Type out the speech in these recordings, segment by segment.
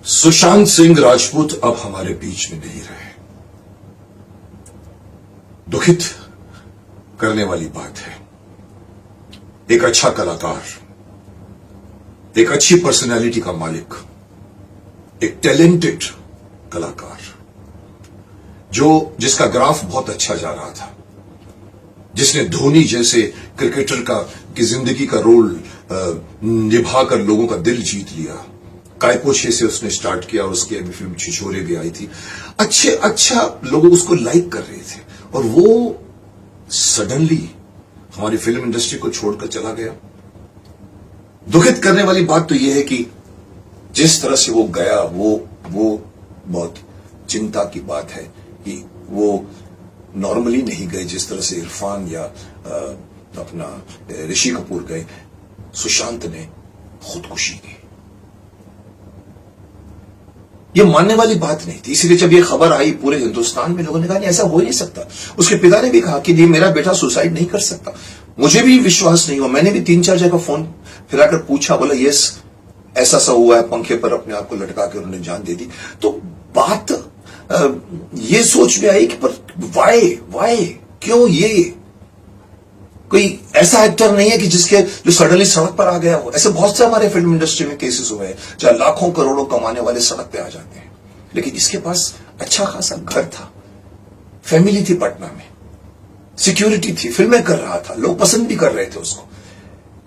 सुशांत सिंह राजपूत अब हमारे बीच में नहीं रहे। दुखित करने वाली बात है। एक अच्छा कलाकार, एक अच्छी पर्सनैलिटी का मालिक, एक टैलेंटेड कलाकार जिसका ग्राफ बहुत अच्छा जा रहा था, जिसने धोनी जैसे क्रिकेटर की जिंदगी का रोल निभाकर लोगों का दिल जीत लिया। कायपोछे से उसने स्टार्ट किया और उसकी अभी फिल्म छिछोरे भी आई थी। अच्छा लोग उसको लाइक कर रहे थे और वो सडनली हमारी फिल्म इंडस्ट्री को छोड़कर चला गया। दुखित करने वाली बात तो यह है कि जिस तरह से वो गया वो बहुत चिंता की बात है कि वो नॉर्मली नहीं गए जिस तरह से इरफान या अपना ऋषि कपूर गए। सुशांत ने खुदकुशी की। ये मानने वाली बात नहीं थी, इसलिए जब ये खबर आई पूरे हिंदुस्तान में लोगों ने कहा नहीं, ऐसा हो ही नहीं सकता। उसके पिता ने भी कहा कि नहीं, मेरा बेटा सुसाइड नहीं कर सकता। मुझे भी विश्वास नहीं हुआ। मैंने भी 3-4 जगह फोन फिराकर पूछा, बोला यस ऐसा सा हुआ है, पंखे पर अपने आप को लटका के उन्होंने जान दे दी। तो बात ये सोच में आई कि पर वाई क्यों? ये कोई ऐसा एक्टर नहीं है कि जो सडनली सड़क पर आ गया हो। ऐसे बहुत से हमारे फिल्म इंडस्ट्री में केसेस हुए हैं जहां लाखों करोड़ों कमाने वाले सड़क पे आ जाते हैं, लेकिन इसके पास अच्छा खासा घर था, फैमिली थी पटना में, सिक्योरिटी थी, फिल्में कर रहा था, लोग पसंद भी कर रहे थे उसको।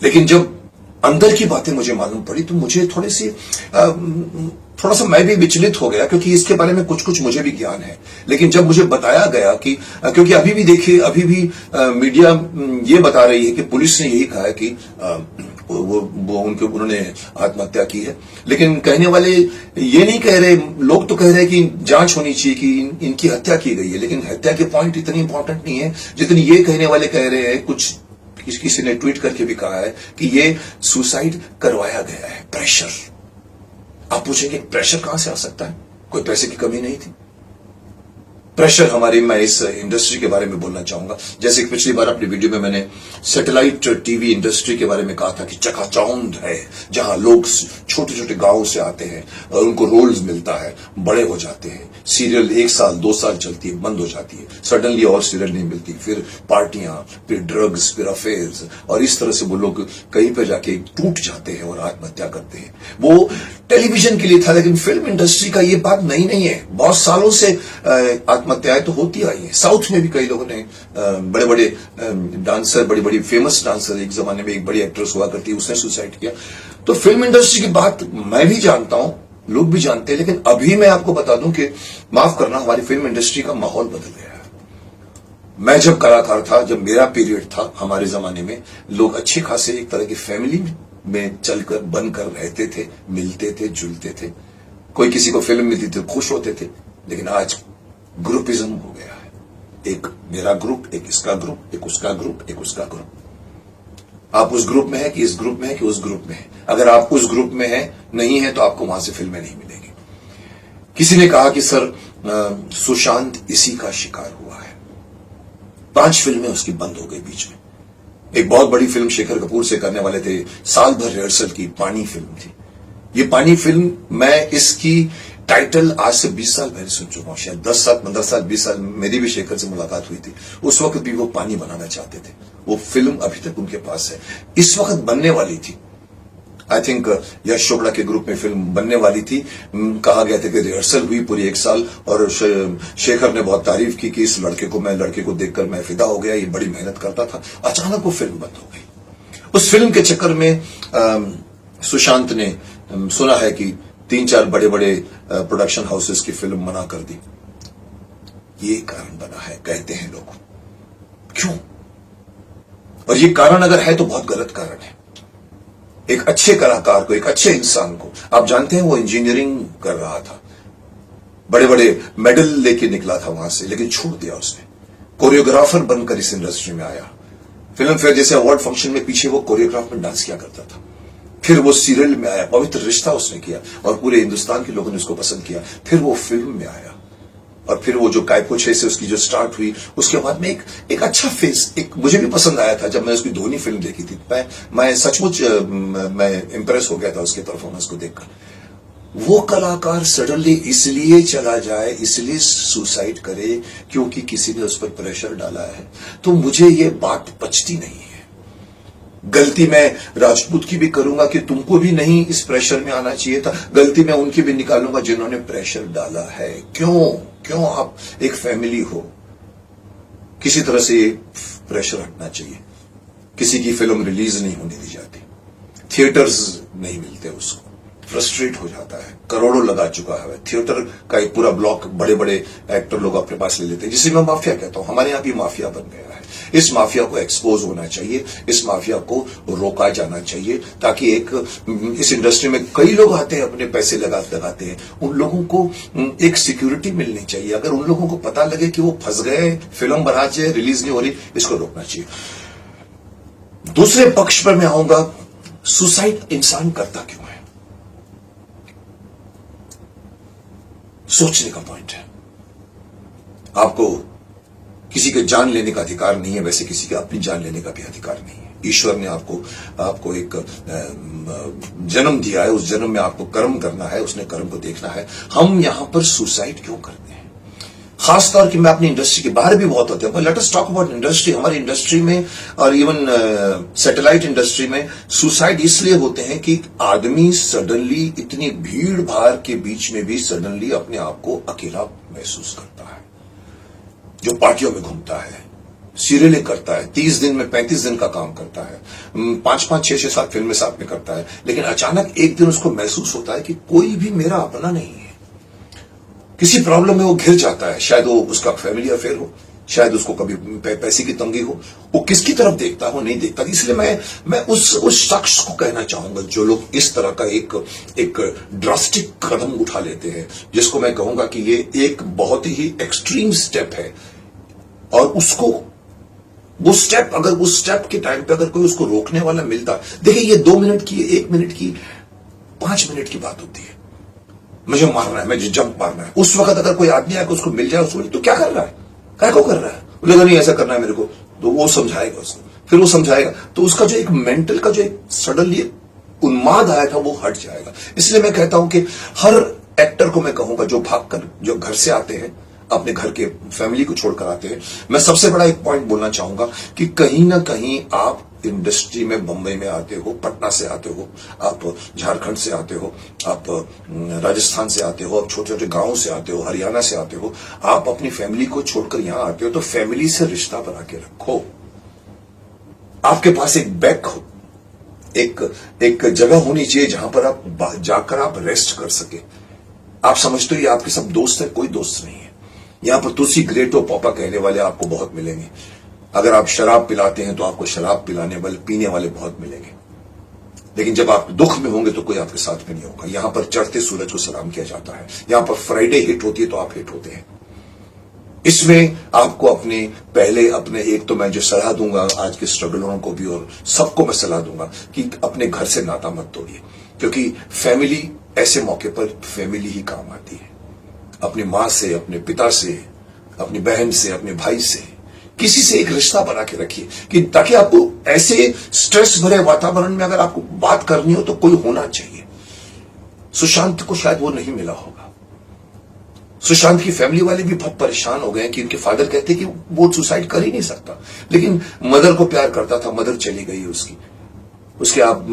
लेकिन जब अंदर की बातें मुझे मालूम पड़ी तो मुझे थोड़ा सा मैं भी विचलित हो गया, क्योंकि इसके बारे में कुछ मुझे भी ज्ञान है। लेकिन जब मुझे बताया गया कि क्योंकि अभी भी मीडिया ये बता रही है कि पुलिस ने यही कहा है कि उन्होंने आत्महत्या की है, लेकिन कहने वाले ये नहीं कह रहे, लोग तो कह रहे हैं कि जांच होनी चाहिए कि इनकी हत्या की गई है। लेकिन हत्या के पॉइंट इतनी इंपॉर्टेंट नहीं है जितनी ये कहने वाले कह रहे हैं। किसी ने ट्वीट करके भी कहा है कि ये सुसाइड करवाया गया है, प्रेशर। आप पूछेंगे प्रेशर कहां से आ सकता है? कोई पैसे की कमी नहीं थी। प्रेशर मैं इस इंडस्ट्री के बारे में बोलना चाहूंगा। जैसे कि पिछली बार अपनी वीडियो में मैंने सैटेलाइट टीवी इंडस्ट्री के बारे में कहा था कि चकाचौंध है, जहां लोग छोटे छोटे गांवों से आते हैं और उनको रोल्स मिलता है, बड़े हो जाते हैं, सीरियल 1 साल 2 साल चलती है, बंद हो जाती है, सडनली और सीरियल नहीं मिलती, फिर पार्टियां, फिर ड्रग्स, फिर अफेयर्स, और इस तरह से वो लोग कहीं पर जाके टूट जाते हैं और आत्महत्या करते हैं। वो टेलीविजन के लिए था, लेकिन फिल्म इंडस्ट्री का ये बात नहीं है। बहुत सालों से आत्महत्याएं तो होती आई है। साउथ में भी कई लोगों ने, बड़े बड़े डांसर, बड़ी बड़ी फेमस डांसर, एक जमाने में एक बड़ी एक्ट्रेस हुआ करती है, उसने सुसाइड किया। तो फिल्म इंडस्ट्री की बात मैं भी जानता हूं, लोग भी जानते हैं, लेकिन अभी मैं आपको बता दूं कि माफ करना, हमारी फिल्म इंडस्ट्री का माहौल बदल गया है। मैं जब कलाकार था, जब मेरा पीरियड था, हमारे जमाने में लोग अच्छे खासे एक तरह की फैमिली में चलकर बनकर रहते थे, मिलते थे, जुलते थे। कोई किसी को फिल्म मिलती थी खुश होते थे। लेकिन आज ग्रुपिज्म हो गया है। एक मेरा ग्रुप, एक इसका ग्रुप, एक उसका ग्रुप, एक उसका ग्रुप। आप उस ग्रुप में है कि इस ग्रुप में है कि उस ग्रुप में है। अगर आप उस ग्रुप में है नहीं है तो आपको वहां से फिल्में नहीं मिलेगी। किसी ने कहा कि सर सुशांत इसी का शिकार हुआ है। 5 फिल्में उसकी बंद हो गई बीच में। एक बहुत बड़ी फिल्म शेखर कपूर से करने वाले थे, साल भर रिहर्सल की, पानी फिल्म थी। ये पानी फिल्म, मैं इसकी टाइटल आज से 20 साल पहले सुन चुका हूं, शायद 10 साल 15 साल 20 साल। मेरी भी शेखर से मुलाकात हुई थी। उस वक्त भी वो पानी बनाना चाहते थे। वो फिल्म अभी तक उनके पास है, इस वक्त बनने वाली थी। आई थिंक यश चोपड़ा के ग्रुप में फिल्म बनने वाली थी। कहा गया था कि रिहर्सल हुई पूरी 1 साल, और शेखर ने बहुत तारीफ की कि इस लड़के को देखकर मैं फिदा हो गया, ये बड़ी मेहनत करता था। अचानक वो फिल्म बंद हो गई। उस फिल्म के चक्कर में सुशांत ने सुना है कि 3-4 बड़े बड़े प्रोडक्शन हाउसेस की फिल्म मना कर दी। ये कारण बना है, कहते हैं लोग। क्यों? और ये कारण अगर है तो बहुत गलत कारण है। एक अच्छे कलाकार को, एक अच्छे इंसान को, आप जानते हैं वो इंजीनियरिंग कर रहा था, बड़े बड़े मेडल लेके निकला था वहां से, लेकिन छोड़ दिया उसने। कोरियोग्राफर बनकर इस इंडस्ट्री में आया। फिल्म फेयर जैसे अवार्ड फंक्शन में पीछे वो कोरियोग्राफ में डांस किया करता था। फिर वो सीरियल में आया, पवित्र रिश्ता उसने किया और पूरे हिंदुस्तान के लोगों ने उसको पसंद किया। फिर वो फिल्म में आया और फिर वो जो कायपोछे से उसकी जो स्टार्ट हुई, उसके बाद में एक अच्छा फेस, एक मुझे भी पसंद आया था जब मैं उसकी धोनी फिल्म देखी थी। मैं सचमुच मैं इंप्रेस हो गया था उसके परफॉर्मेंस को देखकर। वो कलाकार सडनली इसलिए चला जाए, इसलिए सुसाइड करे क्योंकि किसी ने उस पर प्रेशर डाला है, तो मुझे ये बात पचती नहीं है। गलती मैं राजपूत की भी करूंगा कि तुमको भी नहीं इस प्रेशर में आना चाहिए था, गलती मैं उनकी भी निकालूंगा जिन्होंने प्रेशर डाला है। क्यों आप एक फैमिली हो, किसी तरह से ये प्रेशर हटना चाहिए। किसी की फिल्म रिलीज नहीं होने दी जाती, थिएटर्स नहीं मिलते उसको, फ्रस्ट्रेट हो जाता है, करोड़ों लगा चुका है, थिएटर का एक पूरा ब्लॉक बड़े बड़े एक्टर लोग अपने पास ले लेते हैं, जिसे मैं माफिया कहता हूं। हमारे यहां भी माफिया बन गया है। इस माफिया को एक्सपोज होना चाहिए, इस माफिया को रोका जाना चाहिए, ताकि इस इंडस्ट्री में कई लोग आते हैं, अपने पैसे लगाते हैं, उन लोगों को एक सिक्योरिटी मिलनी चाहिए। अगर उन लोगों को पता लगे कि वो फंस गए, फिल्म बना चाहिए, रिलीज नहीं हो रही, इसको रोकना चाहिए। दूसरे पक्ष पर मैं आऊंगा, सुसाइड इंसान करता क्यों है, सोचने का पॉइंट है। आपको किसी के जान लेने का अधिकार नहीं है, वैसे किसी के अपनी जान लेने का भी अधिकार नहीं है। ईश्वर ने आपको एक जन्म दिया है, उस जन्म में आपको कर्म करना है, उसने कर्म को देखना है। हम यहां पर सुसाइड क्यों करते हैं? खासतौर कि मैं अपनी इंडस्ट्री के बाहर भी बहुत होते हैं, पर let us talk about industry. हमारी इंडस्ट्री में और इवन सैटेलाइट इंडस्ट्री में सुसाइड इसलिए होते हैं कि आदमी सडनली इतनी भीड़ भाड़ के बीच में भी सडनली अपने आप को अकेला महसूस करता है। जो पार्टियों में घूमता है, सीरियलें करता है, 30 दिन में 35 दिन का काम करता है, 5-5, 6-6, 7 फिल्में साथ में करता है, लेकिन अचानक एक दिन उसको महसूस होता है कि कोई भी मेरा अपना नहीं है। किसी प्रॉब्लम में वो घिर जाता है, शायद वो उसका फैमिली अफेयर हो, शायद उसको कभी पैसे की तंगी हो, वो किसकी तरफ देखता हो, नहीं देखता। इसलिए मैं उस शख्स को कहना चाहूंगा जो लोग इस तरह का एक ड्रास्टिक कदम उठा लेते हैं, जिसको मैं कहूंगा कि ये एक बहुत ही एक्सट्रीम स्टेप है, और वो स्टेप अगर उस स्टेप के टाइम पे अगर कोई उसको रोकने वाला मिलता, देखिए ये 2 मिनट की, 1 मिनट की, 5 मिनट की बात होती है। मुझे मारना है, मुझे जंप मारना है, उस वक्त अगर कोई आदमी आकर उसको मिल जाए, उसको तो क्या कर रहा है, क्या को कर रहा है, बोलेगा नहीं ऐसा करना है मेरे को, तो वो समझाएगा उसको, फिर वो समझाएगा, तो उसका जो एक मेंटल का जो एक सडनली उन्माद आया था वो हट जाएगा। इसलिए मैं कहता हूं कि हर एक्टर को मैं कहूंगा जो भागकर, जो घर से आते हैं, अपने घर के फैमिली को छोड़कर आते हैं, मैं सबसे बड़ा एक पॉइंट बोलना चाहूंगा कि कहीं ना कहीं आप इंडस्ट्री में बंबई में आते हो, पटना से आते हो, आप झारखंड से आते हो, आप राजस्थान से आते हो, आप छोटे छोटे गांवों से आते हो, हरियाणा से आते हो, आप अपनी फैमिली को छोड़कर यहां आते हो, तो फैमिली से रिश्ता बना के रखो। आपके पास एक बैक हो, एक जगह होनी चाहिए जहां पर आप जाकर आप रेस्ट कर सके। आप समझते हो ये आपके सब दोस्त है, कोई दोस्त नहीं है। यहां पर तुलसी ग्रेटो पापा कहने वाले आपको बहुत मिलेंगे। अगर आप शराब पिलाते हैं तो आपको शराब पिलाने वाले, पीने वाले बहुत मिलेंगे, लेकिन जब आप दुख में होंगे तो कोई आपके साथ में नहीं होगा। यहां पर चढ़ते सूरज को सलाम किया जाता है, यहां पर फ्राइडे हिट होती है तो आप हिट होते हैं। इसमें आपको अपने एक तो मैं जो सलाह दूंगा आज के स्ट्रगलरों को भी और सबको मैं सलाह दूंगा कि अपने घर से नाता मत तोड़िए, क्योंकि फैमिली ऐसे मौके पर फैमिली ही काम आती है। अपनी मां से, अपने पिता से, अपनी बहन से, अपने भाई से, किसी से एक रिश्ता बना के रखिए, कि ताकि आपको ऐसे स्ट्रेस भरे वातावरण में अगर आपको बात करनी हो तो कोई होना चाहिए। सुशांत को शायद वो नहीं मिला होगा। सुशांत की फैमिली वाले भी बहुत परेशान हो गए कि उनके फादर कहते कि वो सुसाइड कर ही नहीं सकता, लेकिन मदर को प्यार करता था, मदर चली गई उसके आप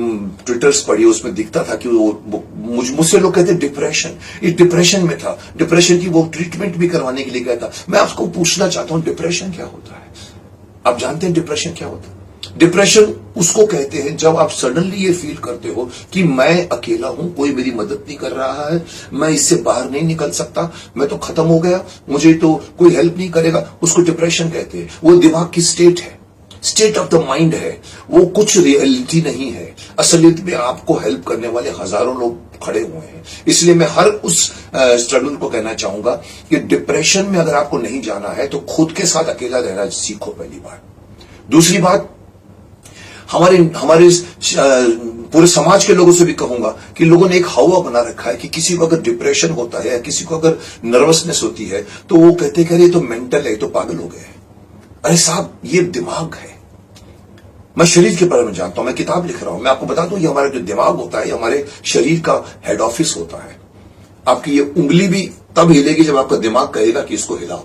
ट्विटर्स पढ़िए, उसमें दिखता था कि वो मुझसे लोग कहते डिप्रेशन, इस डिप्रेशन में था, डिप्रेशन की वो ट्रीटमेंट भी करवाने के लिए गया था। मैं आपको पूछना चाहता हूं डिप्रेशन क्या होता है? आप जानते हैं डिप्रेशन क्या होता है? डिप्रेशन उसको कहते हैं जब आप सडनली ये फील करते हो कि मैं अकेला हूं, कोई मेरी मदद नहीं कर रहा है, मैं इससे बाहर नहीं निकल सकता, मैं तो खत्म हो गया, मुझे तो कोई हेल्प नहीं करेगा, उसको डिप्रेशन कहते हैं। वो दिमाग की स्टेट है, स्टेट ऑफ द माइंड है, वो कुछ रियलिटी नहीं है। असलियत में आपको हेल्प करने वाले हजारों लोग खड़े हुए हैं। इसलिए मैं हर उस स्ट्रगल को कहना चाहूंगा कि डिप्रेशन में अगर आपको नहीं जाना है तो खुद के साथ अकेला रहना सीखो, पहली बात। दूसरी बात, हमारे पूरे समाज के लोगों से भी कहूंगा कि लोगों ने एक हवा बना रखा है कि किसी को अगर डिप्रेशन होता है या किसी को अगर नर्वसनेस होती है तो वो कहते कि ये तो मेंटल है, तो पागल हो गए। अरे साहब, ये दिमाग है। मैं शरीर के बारे में जानता हूं, मैं किताब लिख रहा हूं, मैं आपको बता दूं ये हमारा जो दिमाग होता है, ये हमारे शरीर का हेड ऑफिस होता है। आपकी ये उंगली भी तब हिलेगी जब आपका दिमाग कहेगा कि इसको हिलाओ।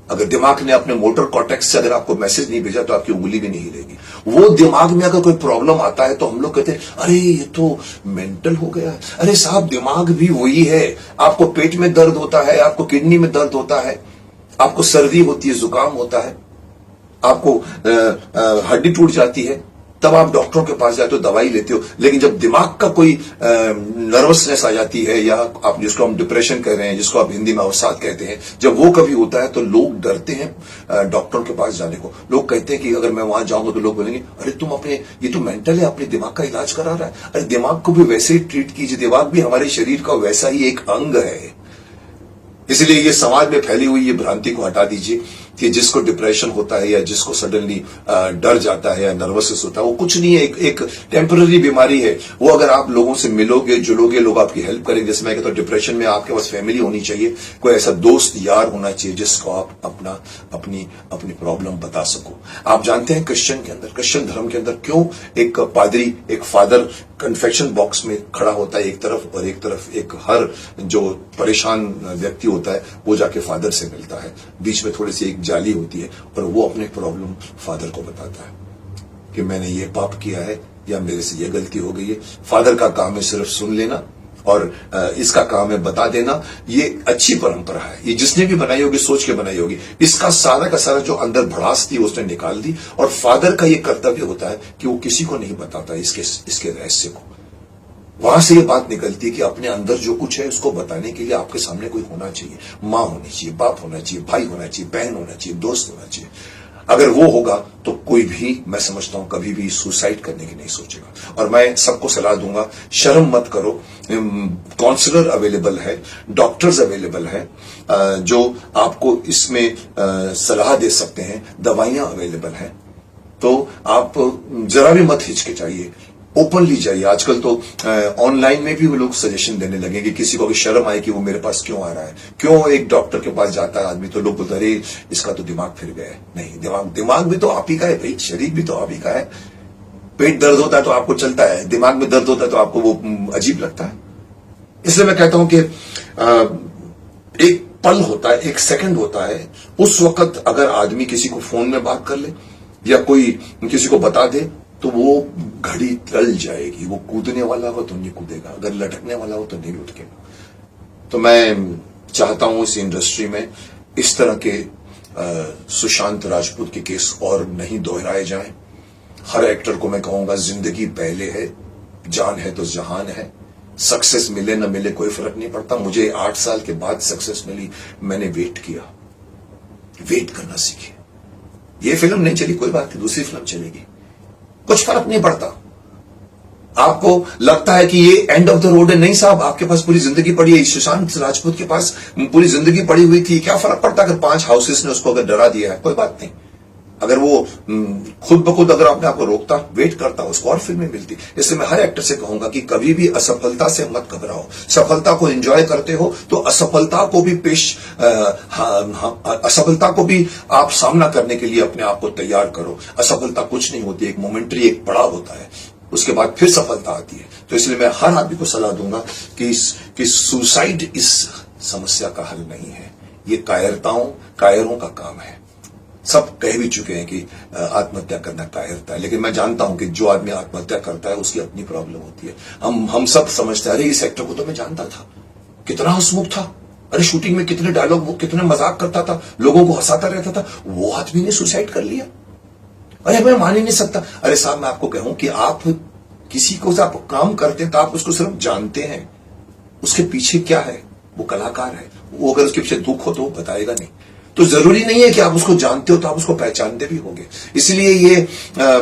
अगर दिमाग ने अपने मोटर कॉर्टेक्स से अगर आपको मैसेज नहीं भेजा तो आपकी उंगली भी नहीं हिलेगी। वो दिमाग में अगर कोई प्रॉब्लम आता है तो हम लोग कहते हैं अरे ये तो मेंटल हो गया। अरे साहब, दिमाग भी वही है। आपको पेट में दर्द होता है, आपको किडनी में दर्द होता है, आपको सर्दी होती है, जुकाम होता है, आपको हड्डी टूट जाती है, तब आप डॉक्टरों के पास जाते हो, दवाई लेते हो। लेकिन जब दिमाग का कोई नर्वसनेस आ जाती है, या आप जिसको हम डिप्रेशन कह रहे हैं, जिसको आप हिंदी में अवसाद कहते हैं, जब वो कभी होता है तो लोग डरते हैं डॉक्टरों के पास जाने को। लोग कहते हैं कि अगर मैं वहां जाऊंगा तो लोग बोलेंगे अरे तुम अपने, ये तो मेंटल है, अपने दिमाग का इलाज करा रहा है। अरे दिमाग को भी वैसे ही ट्रीट कीजिए, दिमाग भी हमारे शरीर का वैसा ही एक अंग है। इसलिए ये समाज में फैली हुई ये भ्रांति को हटा दीजिए कि जिसको डिप्रेशन होता है या जिसको सडनली डर जाता है या नर्वसनेस होता है, वो कुछ नहीं है, एक टेम्पररी बीमारी है। वो अगर आप लोगों से मिलोगे, जुलोगे, लोग आपकी हेल्प करेंगे। जैसे मैं कहता हूं, डिप्रेशन में आपके पास फैमिली होनी चाहिए, कोई ऐसा दोस्त यार होना चाहिए जिसको आप अपनी प्रॉब्लम बता सको। आप जानते हैं क्रिश्चियन धर्म के अंदर क्यों एक पादरी, एक फादर कन्फेक्शन बॉक्स में खड़ा होता है एक तरफ, और एक तरफ एक हर जो परेशान व्यक्ति होता है वो जाके फादर से मिलता है। बीच में थोड़ी सी एक जाली होती है और वो अपने प्रॉब्लम फादर को बताता है कि मैंने ये पाप किया है या मेरे से ये गलती हो गई है। फादर का काम है सिर्फ सुन लेना और इसका काम है बता देना। ये अच्छी परंपरा है, ये जिसने भी बनाई होगी सोच के बनाई होगी। इसका सारा का सारा जो अंदर भड़ास थी उसने निकाल दी, और फादर का ये कर्तव्य होता है कि वो किसी को नहीं बताता इसके रहस्य को। वहां से ये बात निकलती है कि अपने अंदर जो कुछ है उसको बताने के लिए आपके सामने कोई होना चाहिए। माँ होनी चाहिए, बाप होना चाहिए, भाई होना चाहिए, बहन होना चाहिए, दोस्त होना चाहिए। अगर वो होगा तो कोई भी, मैं समझता हूं, कभी भी सुसाइड करने की नहीं सोचेगा। और मैं सबको सलाह दूंगा, शर्म मत करो। काउंसलर अवेलेबल है, डॉक्टर्स अवेलेबल है जो आपको इसमें सलाह दे सकते हैं, दवाइयां अवेलेबल हैं। तो आप जरा भी मत हिचकिचाइए, ओपनली जाइए। आजकल तो ऑनलाइन में भी वो लोग सजेशन देने लगे कि किसी को भी शर्म आए कि वो मेरे पास क्यों आ रहा है, क्यों एक डॉक्टर के पास जाता है आदमी, तो लोग बोलते अरे इसका तो दिमाग फिर गया है। नहीं, दिमाग भी तो आप ही का है भाई, शरीर भी तो आप ही का है। पेट दर्द होता है तो आपको चलता है, दिमाग में दर्द होता है तो आपको वो अजीब लगता है। इसलिए मैं कहता हूं कि एक पल होता है, एक सेकंड होता है, उस वक्त अगर आदमी किसी को फोन में बात कर ले या कोई किसी को बता दे तो वो घड़ी टल जाएगी। वो कूदने वाला हो तो नहीं कूदेगा, अगर लटकने वाला हो तो नहीं लुटकेगा। तो मैं चाहता हूं इस इंडस्ट्री में इस तरह के सुशांत राजपूत के केस और नहीं दोहराए जाएं। हर एक्टर को मैं कहूंगा, जिंदगी पहले है, जान है तो जहान है। सक्सेस मिले न मिले कोई फर्क नहीं पड़ता। मुझे 8 साल के बाद सक्सेस मिली, मैंने वेट किया, वेट करना सीखे। ये फिल्म नहीं चली कोई बात नहीं, दूसरी फिल्म चलेगी, कुछ फर्क नहीं पड़ता। आपको लगता है कि ये एंड ऑफ द रोड है, नहीं साहब, आपके पास पूरी जिंदगी पड़ी है। सुशांत राजपूत के पास पूरी जिंदगी पड़ी हुई थी, क्या फर्क पड़ता अगर 5 हाउसेस ने उसको अगर डरा दिया है, कोई बात नहीं। अगर वो खुद ब खुद अगर अपने आपको रोकता, वेट करता, उसको और फिल्में मिलती। इसलिए मैं हर एक्टर से कहूंगा कि कभी भी असफलता से मत घबराओ। सफलता को एंजॉय करते हो तो असफलता को भी आप सामना करने के लिए अपने आप को तैयार करो। असफलता कुछ नहीं होती, एक मोमेंट्री, एक पड़ाव होता है, उसके बाद फिर सफलता आती है। तो इसलिए मैं हर आदमी को सलाह दूंगा कि सुसाइड इस समस्या का हल नहीं है, ये कायरों का काम है। सब कह भी चुके हैं कि आत्महत्या करना कायरता है, लेकिन मैं जानता हूं कि जो आदमी आत्महत्या करता है उसकी अपनी प्रॉब्लम होती है। हम सब समझते हैं अरे इस एक्टर को तो मैं जानता था, कितना हंसमुख था, अरे शूटिंग में कितने डायलॉग, वो कितने मजाक करता था, लोगों को हंसाता रहता था, वो आदमी ने सुसाइड कर लिया। अरे मैं मान ही नहीं सकता। अरे साहब, मैं आपको कहूं कि आप किसी को आप काम करते हैं तो आप उसको सिर्फ जानते हैं, उसके पीछे क्या है, वो कलाकार है। वो अगर उसके पीछे दुख हो तो वो बताएगा नहीं। तो जरूरी नहीं है कि आप उसको जानते हो तो आप उसको पहचानते भी होंगे। इसलिए ये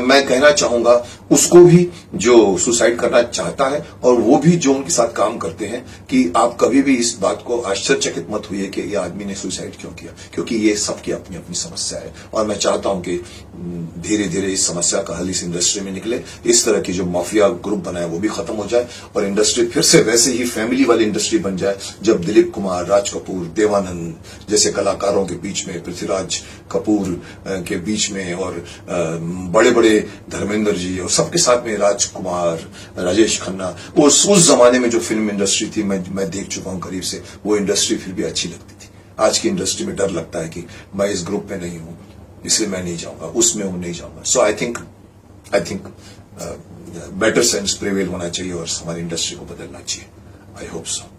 मैं कहना चाहूंगा उसको भी जो सुसाइड करना चाहता है और वो भी जो उनके साथ काम करते हैं कि आप कभी भी इस बात को आश्चर्यचकित मत हुई कि ये आदमी ने सुसाइड क्यों किया, क्योंकि ये सबकी अपनी अपनी समस्या है। और मैं चाहता हूं कि धीरे धीरे इस समस्या का हल इस इंडस्ट्री में निकले, इस तरह की जो माफिया ग्रुप बनाए वो भी खत्म हो जाए और इंडस्ट्री फिर से वैसे ही फैमिली वाली इंडस्ट्री बन जाए जब दिलीप कुमार, राज कपूर, देवानंद जैसे कलाकारों के बीच में, पृथ्वीराज कपूर के बीच में, और बड़े बड़े धर्मेंद्र जी और सबके साथ में राजकुमार, राजेश खन्ना, उस जमाने में जो फिल्म इंडस्ट्री थी, मैं देख चुका हूं करीब से, वो इंडस्ट्री फिर भी अच्छी लगती थी। आज की इंडस्ट्री में डर लगता है कि मैं इस ग्रुप में नहीं हूं, इसलिए मैं नहीं जाऊंगा, उसमें हूं नहीं जाऊंगा। So I think better sense prevail होना चाहिए और हमारी इंडस्ट्री को बदलना चाहिए। I hope so.